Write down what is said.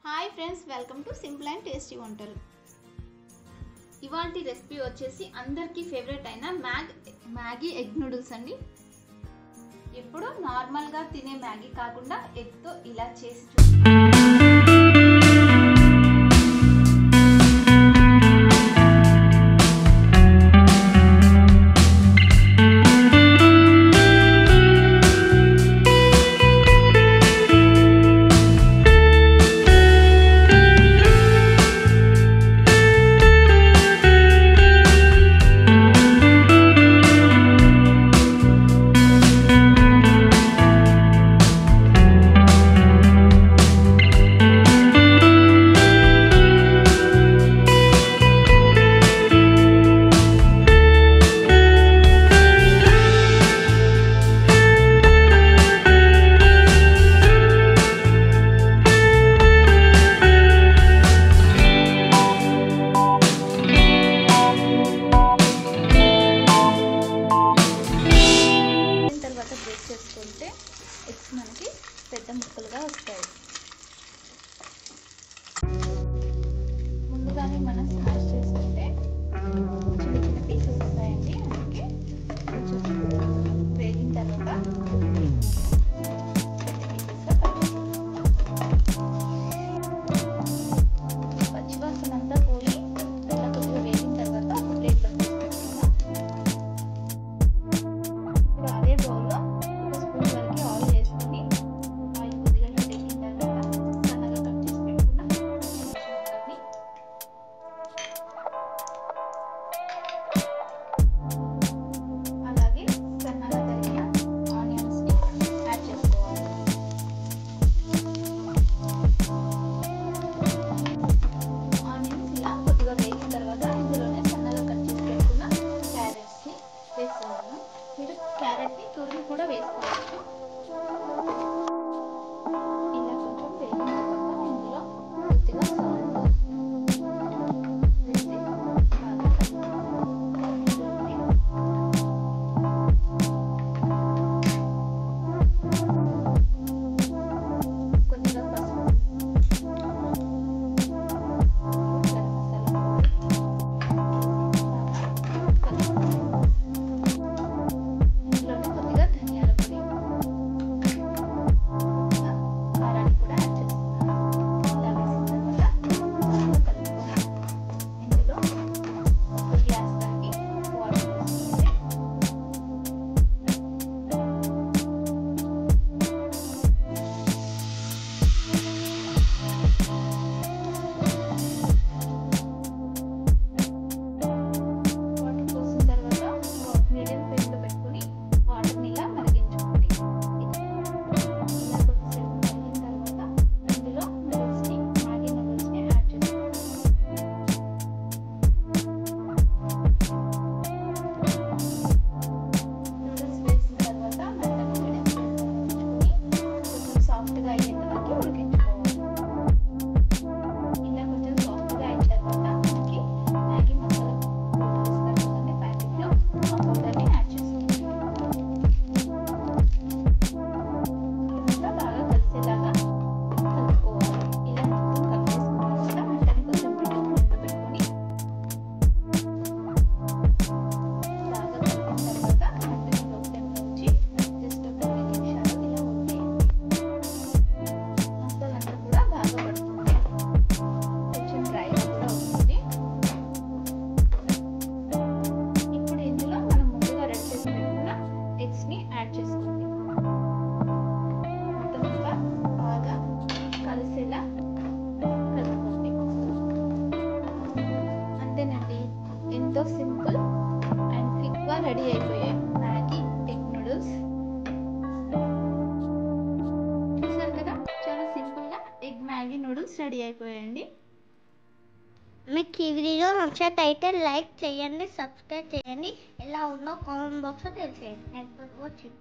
Hi friends, welcome to simple and tasty వంటలు. ఇవాల్టి recipe వచ్చేసి అందరికీ ఫేవరెట్ అయిన మ్యాగీ ఎగ్ నూడిల్స్ అండి. ఇప్పుడు నార్మల్గా తినే మ్యాగీ కాకుండా ఎగ్తో ఇలా చేసి చేసుకుంటే ఎగ్స్ మనకి పెద్ద ముక్కలుగా వస్తాయి. ముందుగానే మనం స్మాష్ చేసుకుంటే చిన్న చిన్న పీసెస్ వస్తాయండి. అందుకే కొంచెం వేగిన తర్వాత పచ్చివాసన అంతా పోయి ఇలా కొద్దిగా వేగిన తర్వాత ఒక ప్లేట్లో తీసుకుంటున్నాం. ఇప్పుడు అదే బౌల్లో మీరు క్యారెట్ని తురిమి కూడా వేసుకోవచ్చు. ఇలా కొంచెం వేగిన తర్వాత ఇందులో కొద్దిగా సాల్ట్ వేసి బాగా కొద్దిగా పసుపు, యాడ్ చేసుకోండి. మొత్తంగా బాగా కలిసేలా కలుపుకోండి. అంతేనండి, ఎంతో సింపుల్ అండ్ క్విక్గా రెడీ అయిపోయాయి మ్యాగీ ఎగ్ నూడిల్స్. చూసారు కదా, చాలా సింపుల్గా ఎగ్ మ్యాగీ నూడిల్స్ రెడీ అయిపోయాయండి. మీకు ఈ వీడియో నచ్చినట్లయితే లైక్ చేయండి, సబ్స్క్రైబ్ చేయండి. ఎలా ఉందో కామెంట్ బాక్స్లో తెలియజేయండి. Thanks for watching.